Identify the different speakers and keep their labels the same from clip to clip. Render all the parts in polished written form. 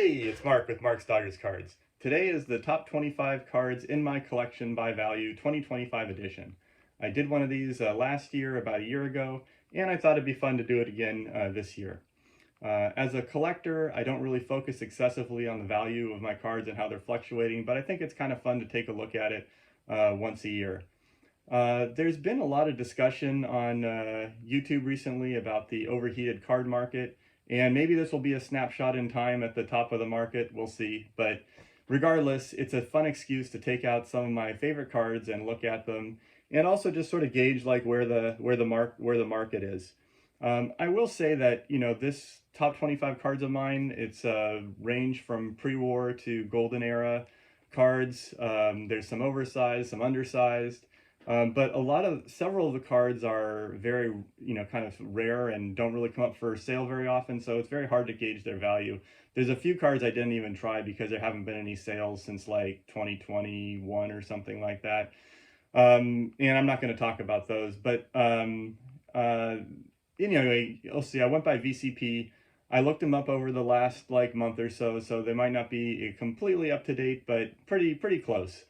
Speaker 1: Hey, it's Mark with Mark's Dodgers Cards. Today is the top 25 cards in my collection by value 2025 edition. I did one of these last year, about a year ago, and I thought it'd be fun to do it again this year. As a collector, I don't really focus excessively on the value of my cards and how they're fluctuating, but I think it's kind of fun to take a look at it once a year. There's been a lot of discussion on YouTube recently about the overheated card market, and maybe this will be a snapshot in time at the top of the market. We'll see. But regardless, it's a fun excuse to take out some of my favorite cards and look at them, and also just sort of gauge like where the market is. I will say that this top 25 cards of mine, it's a range from pre-war to golden era cards. There's some oversized, some undersized. But several of the cards are very, kind of rare and don't really come up for sale very often, so it's very hard to gauge their value. There's a few cards I didn't even try because there haven't been any sales since like 2021 or something like that. And I'm not going to talk about those, but anyway, you'll see. I went by VCP. I looked them up over the last like month or so, so they might not be completely up to date, but pretty close.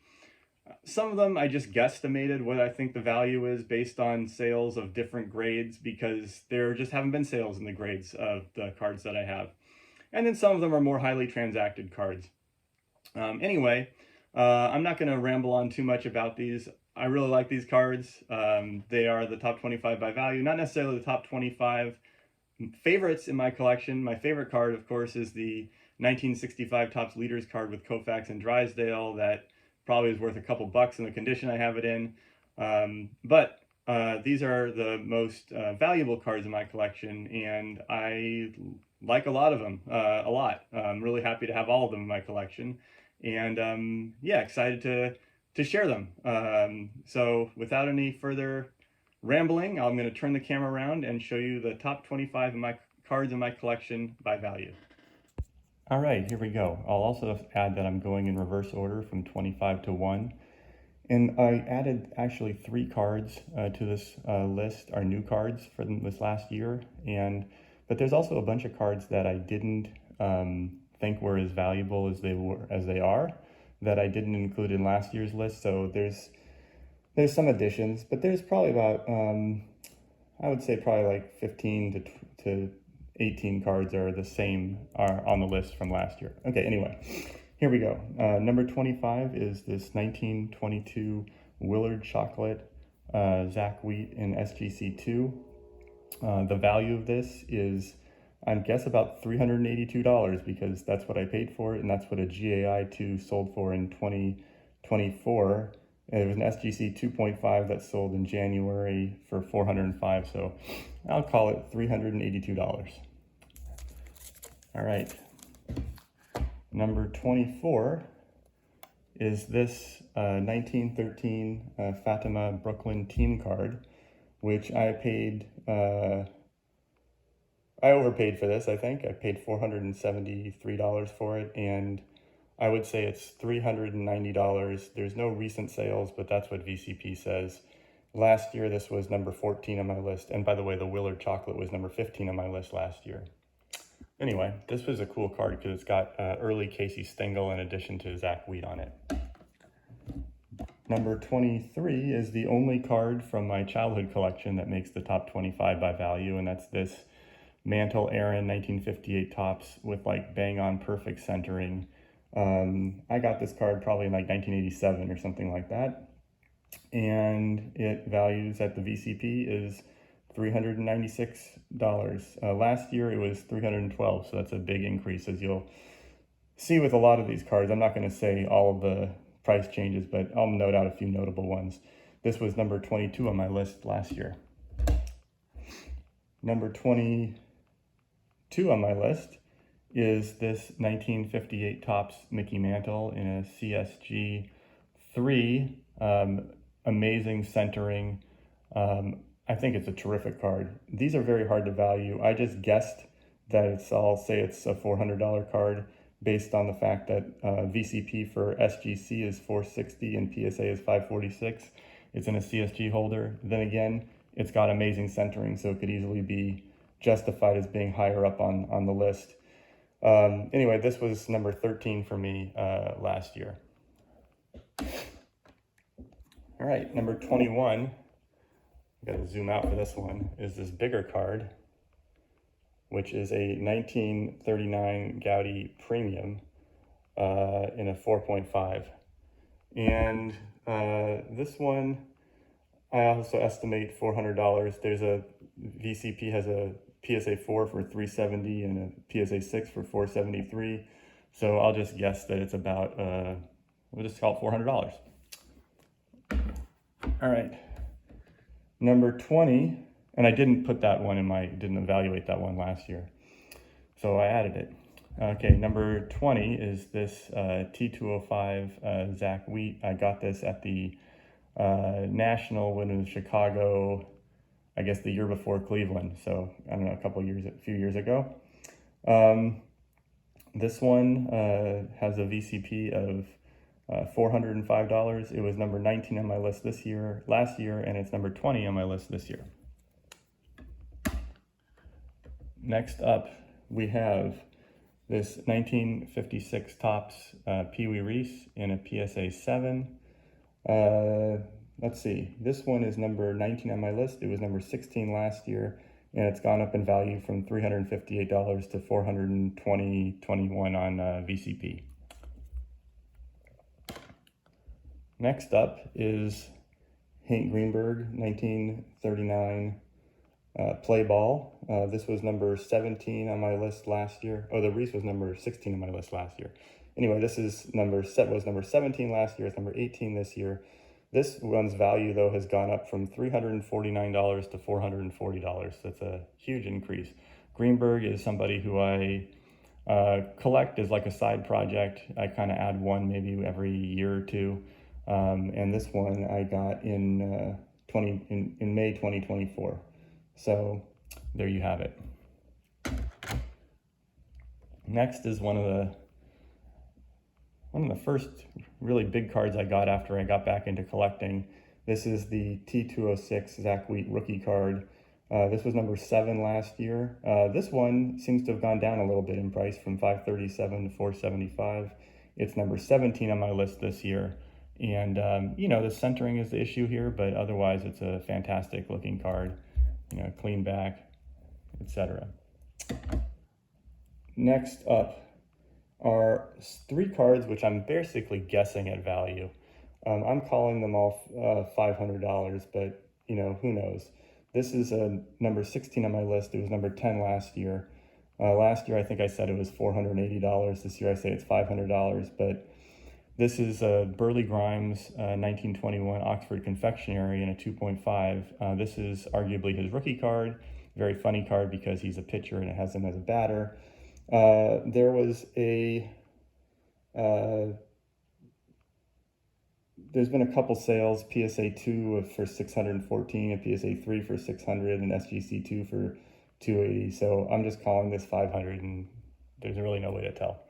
Speaker 1: Some of them I just guesstimated what I think the value is based on sales of different grades because there just haven't been sales in the grades of the cards that I have. And then some of them are more highly transacted cards. Anyway, I'm not going to ramble on too much about these. I really like these cards. They are the top 25 by value, not necessarily the top 25 favorites in my collection. My favorite card, of course, is the 1965 Topps Leaders card with Koufax and Drysdale that probably is worth a couple bucks in the condition I have it in. But these are the most valuable cards in my collection, and I like a lot of them, a lot. I'm really happy to have all of them in my collection, and yeah, excited to share them. So without any further rambling, I'm going to turn the camera around and show you the top 25 of my cards in my collection by value. All right, here we go. I'll also add that I'm going in reverse order from 25 to 1. And I added actually 3 cards to this list, are new cards for this last year. But there's also a bunch of cards that I didn't think were as valuable as they are that I didn't include in last year's list. So there's some additions, but there's probably about, I would say probably like 15 to 18 cards are on the list from last year. Okay, anyway, here we go. Number 25 is this 1922 Willard Chocolate Zach Wheat in SGC2. The value of this is, I guess, about $382 because that's what I paid for it, and that's what a GAI2 sold for in 2024. It was an SGC 2.5 that sold in January for $405, so I'll call it $382. All right. Number 24 is this 1913 Fatima Brooklyn team card, which I paid, I overpaid for this, I think. I paid $473 for it, and I would say it's $390. There's no recent sales, but that's what VCP says. Last year, this was number 14 on my list. And by the way, the Willard Chocolate was number 15 on my list last year. Anyway, this was a cool card because it's got early Casey Stengel in addition to Zach Wheat on it. Number 23 is the only card from my childhood collection that makes the top 25 by value, and that's this Mantle Aaron 1958 Topps with like bang on perfect centering. I got this card probably in like 1987 or something like that, and it values at the VCP is $396. Last year it was $312, so that's a big increase, as you'll see with a lot of these cards. I'm not going to say all of the price changes, but I'll note out a few notable ones. This was number 22 on my list last year. Number 22 on my list is this 1958 Topps Mickey Mantle in a CSG 3. Amazing centering. I think it's a terrific card. These are very hard to value. I just guessed that I'll say it's a $400 card based on the fact that VCP for SGC is $460 and PSA is $546. It's in a CSG holder. Then again, it's got amazing centering, so it could easily be justified as being higher up on the list. Anyway, this was number 13 for me last year. All right, number 21, I gotta zoom out for this one, is this bigger card, which is a 1939 Gaudi Premium in a 4.5. And this one, I also estimate $400. There's a VCP has a PSA 4 for $370 and a PSA 6 for $473. So I'll just guess that it's about, we'll just call it $400. All right, number 20, and I didn't put that one in didn't evaluate that one last year, so I added it. Okay, number 20 is this T205 Zach Wheat. I got this at the National when it was Chicago, I guess the year before Cleveland, so I don't know, a few years ago. This one has a VCP of $405. It was number 19 on my list last year, and it's number 20 on my list this year. Next up, we have this 1956 Topps Pee Wee Reese in a PSA 7. Let's see, this one is number 19 on my list. It was number 16 last year, and it's gone up in value from $358 to $421 on VCP. Next up is Hank Greenberg, 1939 Play Ball. This was number 17 on my list last year. Oh, the Reese was number 16 on my list last year. Anyway, this is was number 17 last year. It's number 18 this year. This one's value, though, has gone up from $349 to $440. That's a huge increase. Greenberg is somebody who I collect as like a side project. I kind of add one maybe every year or two. And this one I got in May 2024. So there you have it. Next is one of the first really big cards I got after I got back into collecting. This is the T206 Zach Wheat rookie card. This was number 7 last year. This one seems to have gone down a little bit in price from $537 to $475. It's number 17 on my list this year. And, you know, the centering is the issue here, but otherwise it's a fantastic looking card, you know, clean back, etc. Next up are 3 cards which I'm basically guessing at value. I'm calling them all $500, but, you know, who knows. This is a number 16 on my list. It was number 10 last year. Last year I think I said it was $480. This year I say it's $500, but this is Burley Grimes 1921 Oxford Confectionery in a 2.5. This is arguably his rookie card. Very funny card because he's a pitcher and it has him as a batter. There was there's been a couple sales, PSA 2 for $614, a PSA 3 for $600, and SGC 2 for $280. So I'm just calling this $500, and there's really no way to tell.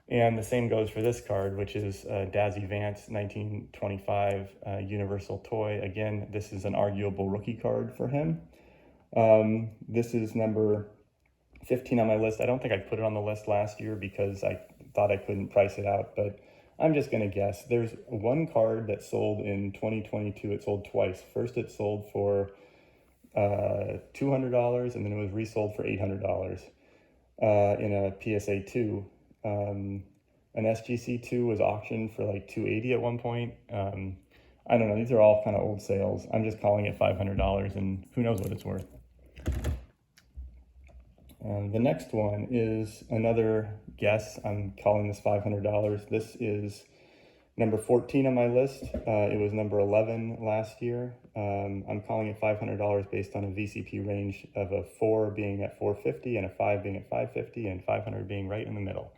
Speaker 1: And the same goes for this card, which is Dazzy Vance 1925 Universal Toy. Again, this is an arguable rookie card for him. This is number 15 on my list. I don't think I put it on the list last year because I thought I couldn't price it out, but I'm just going to guess. There's one card that sold in 2022. It sold twice. First, it sold for $200, and then it was resold for $800 in a PSA 2. An SGC 2 was auctioned for like $280 at one point. I don't know. These are all kind of old sales. I'm just calling it $500, and who knows what it's worth. The next one is another guess. I'm calling this $500. This is number 14 on my list. It was number 11 last year. I'm calling it $500 based on a VCP range of a 4 being at $450 and a 5 being at $550 and 500 being right in the middle.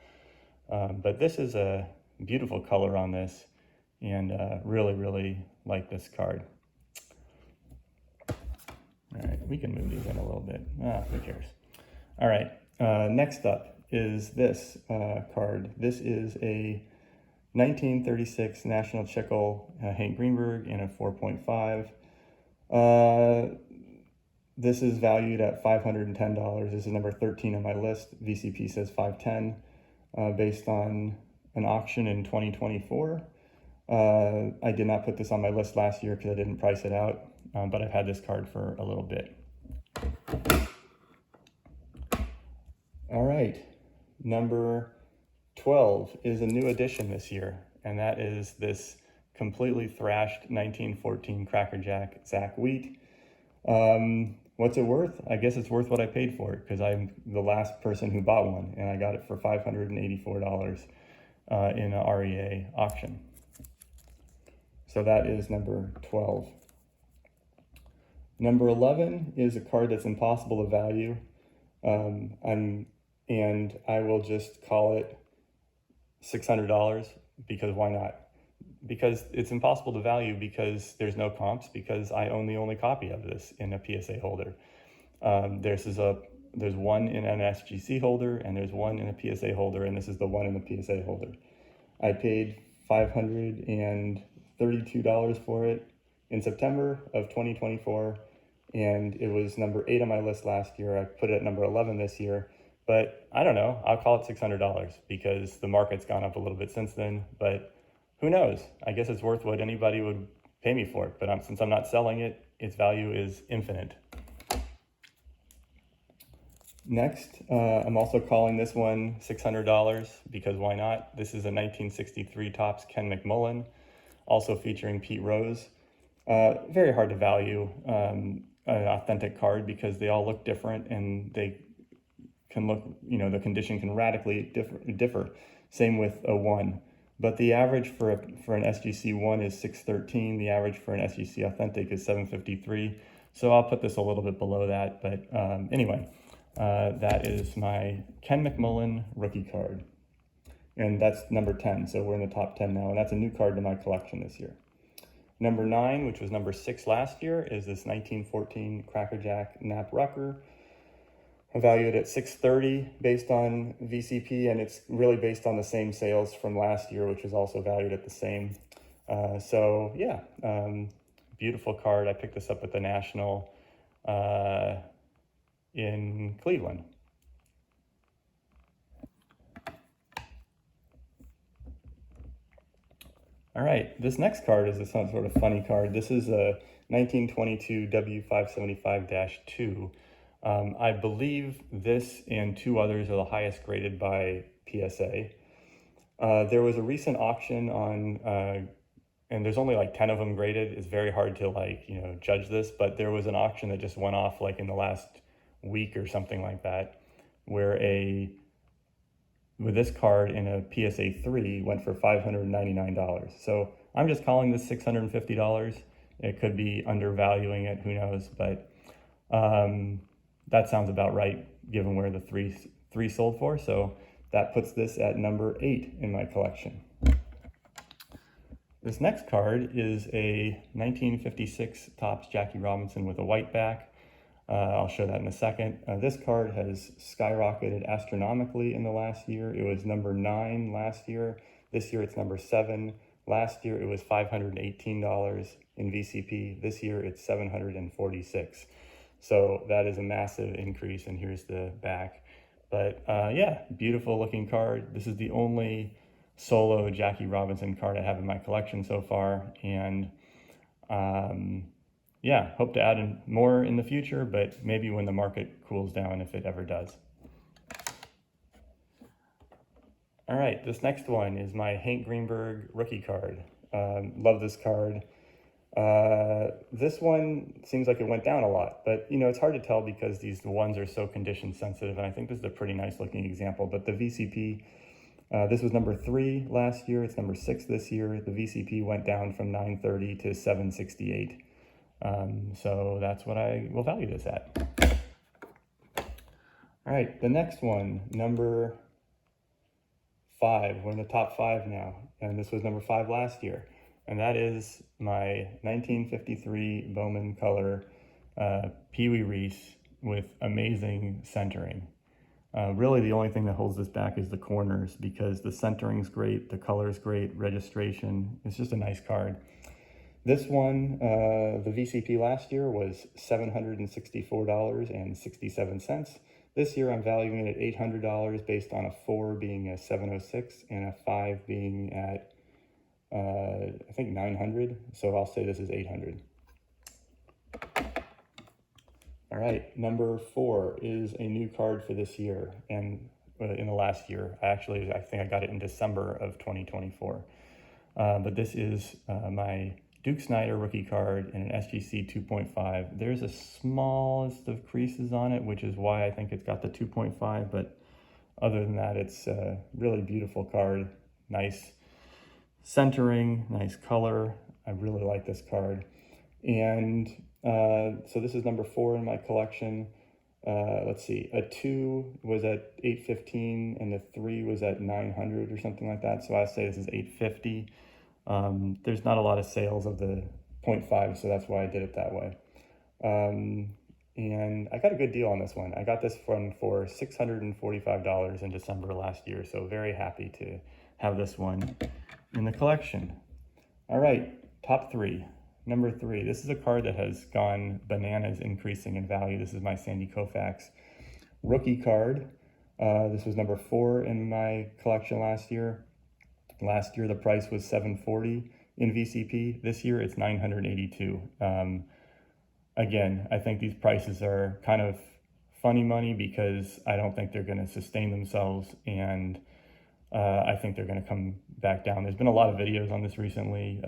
Speaker 1: But this is a beautiful color on this, and really, really like this card. All right, we can move these in a little bit. Who cares? All right, next up is this card. This is a 1936 National Chickle Hank Greenberg in a 4.5. This is valued at $510. This is number 13 on my list. VCP says 510, based on an auction in 2024. I did not put this on my list last year because I didn't price it out, but I've had this card for a little bit. All right, number 12 is a new addition this year, and that is this completely thrashed 1914 Cracker Jack Zach Wheat. What's it worth? I guess it's worth what I paid for it because I'm the last person who bought one, and I got it for $584 in a REA auction. So that is number 12. Number 11 is a card that's impossible to value. And I will just call it $600 because why not? Because it's impossible to value because there's no comps, because I own the only copy of this in a PSA holder. There's one in an SGC holder and there's one in a PSA holder, and this is the one in the PSA holder. I paid $532 for it in September of 2024, and it was number 8 on my list last year. I put it at number 11 this year, but I don't know, I'll call it $600 because the market's gone up a little bit since then, but who knows? I guess it's worth what anybody would pay me for it, but since I'm not selling it, its value is infinite. Next, I'm also calling this one $600 because why not? This is a 1963 Topps Ken McMullen, also featuring Pete Rose. Very hard to value an authentic card because they all look different and they can look, the condition can radically differ. Same with a 1. But the average for an SGC 1 is 613. The average for an SGC Authentic is 753. So I'll put this a little bit below that. But anyway, that is my Ken McMullen rookie card. And that's number 10. So we're in the top 10 now. And that's a new card to my collection this year. Number 9, which was number 6 last year, is this 1914 Cracker Jack Nap Rucker. Valued at $630 based on VCP, and it's really based on the same sales from last year, which was also valued at the same. So yeah, beautiful card. I picked this up at the National in Cleveland. All right, this next card is some sort of funny card. This is a 1922 W575-2. I believe this and 2 others are the highest graded by PSA. There was a recent auction on, and there's only like 10 of them graded. It's very hard to judge this, but there was an auction that just went off like in the last week or something like that, where with this card in a PSA 3 went for $599. So I'm just calling this $650. It could be undervaluing it, who knows, but that sounds about right given where the three sold for. So that puts this at number 8 in my collection. This next card is a 1956 Topps Jackie Robinson with a white back. I'll show that in a second. This card has skyrocketed astronomically in the last year. It was number 9 last year. This year it's number 7. Last year it was $518 in VCP. This year it's $746. So that is a massive increase, and here's the back. But yeah, beautiful looking card. This is the only solo Jackie Robinson card I have in my collection so far, and yeah, hope to add in more in the future, but maybe when the market cools down, if it ever does. All right, this next one is my Hank Greenberg rookie card. Love this card. This one seems like it went down a lot, but it's hard to tell because these ones are so condition sensitive, and I think this is a pretty nice looking example. But the VCP, this was number 3 last year. It's number 6 this year. The VCP went down from 930 to 768. So that's what I will value this at. All right, the next one, number 5. We're in the top 5 now, and this was number 5 last year. And that is my 1953 Bowman Color Pee Wee Reese with amazing centering. Really the only thing that holds this back is the corners, because the centering's great, the color's great, registration. It's just a nice card. This one, the VCP last year was $764.67. This year I'm valuing it at $800 based on a 4 being a 706 and a 5 being at, I think 900. So I'll say this is 800. All right, number 4 is a new card for this year and in the last year. I think I got it in December of 2024. But this is my Duke Snider rookie card in an SGC 2.5. There's a smallest of creases on it, which is why I think it's got the 2.5, but other than that, it's a really beautiful card. Nice centering, nice color. I really like this card. And so this is number 4 in my collection. Let's see, a 2 was at 815 and the 3 was at 900 or something like that. So I say this is 850. There's not a lot of sales of the 0.5, so that's why I did it that way. And I got a good deal on this one. I got this one for $645 in December last year, so very happy to have this one in the collection. All right, top 3. Number 3, this is a card that has gone bananas increasing in value. This is my Sandy Koufax rookie card. This was number 4 in my collection last year. Last year, the price was $740 in VCP. This year, it's $982. Again, I think these prices are kind of funny money because I don't think they're going to sustain themselves, and I think they're going to come back down. There's been a lot of videos on this recently.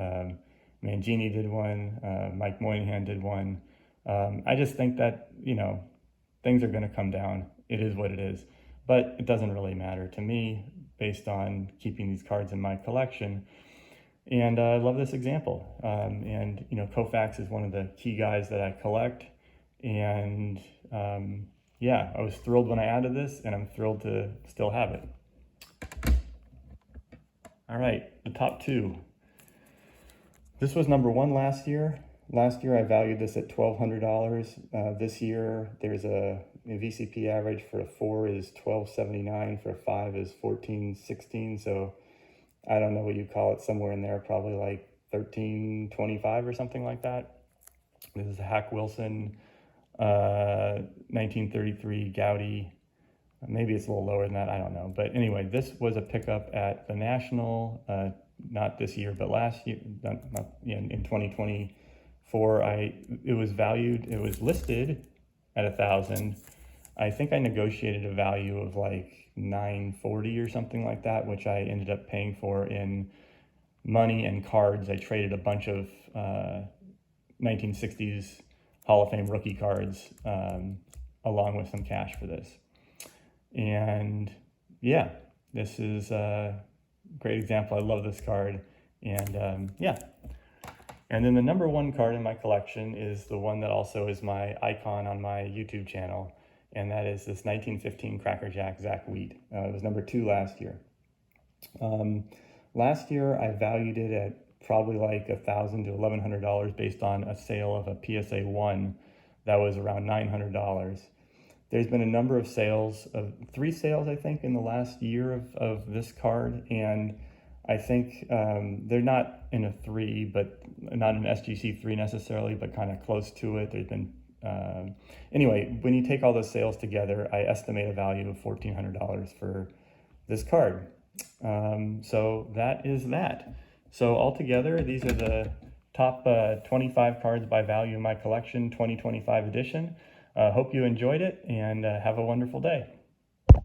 Speaker 1: Mangini did one. Mike Moynihan did one. I just think that, things are going to come down. It is what it is. But it doesn't really matter to me based on keeping these cards in my collection. And I love this example. And Koufax is one of the key guys that I collect. And yeah, I was thrilled when I added this, and I'm thrilled to still have it. All right, the top 2. This was number 1 last year. Last year I valued this at $1,200. This year there's a VCP average for a 4 is $1,279, for a 5 is $1,416. So I don't know what you call it, somewhere in there, probably like $1,325 or something like that. This is a Hack Wilson 1933 Gaudi. Maybe it's a little lower than that, I don't know. But anyway, this was a pickup at the National, not this year, but last year, in 2024. It was listed at $1,000. I think I negotiated a value of like $940 or something like that, which I ended up paying for in money and cards. I traded a bunch of 1960s Hall of Fame rookie cards along with some cash for this. And yeah, this is a great example. I love this card. And yeah. And then the number 1 card in my collection is the one that also is my icon on my YouTube channel. And that is this 1915 Cracker Jack Zach Wheat. It was number 2 last year. Last year, I valued it at probably like $1,000 to $1,100 based on a sale of a PSA 1 that was around $900. There's been a number of sales, 3 sales, I think, in the last year of this card. And I think they're not in a 3, but not an SGC 3 necessarily, but kind of close to it. There's been, anyway, when you take all those sales together, I estimate a value of $1,400 for this card. So that is that. So altogether, these are the top 25 cards by value in my collection, 2025 edition. Hope you enjoyed it, and have a wonderful day.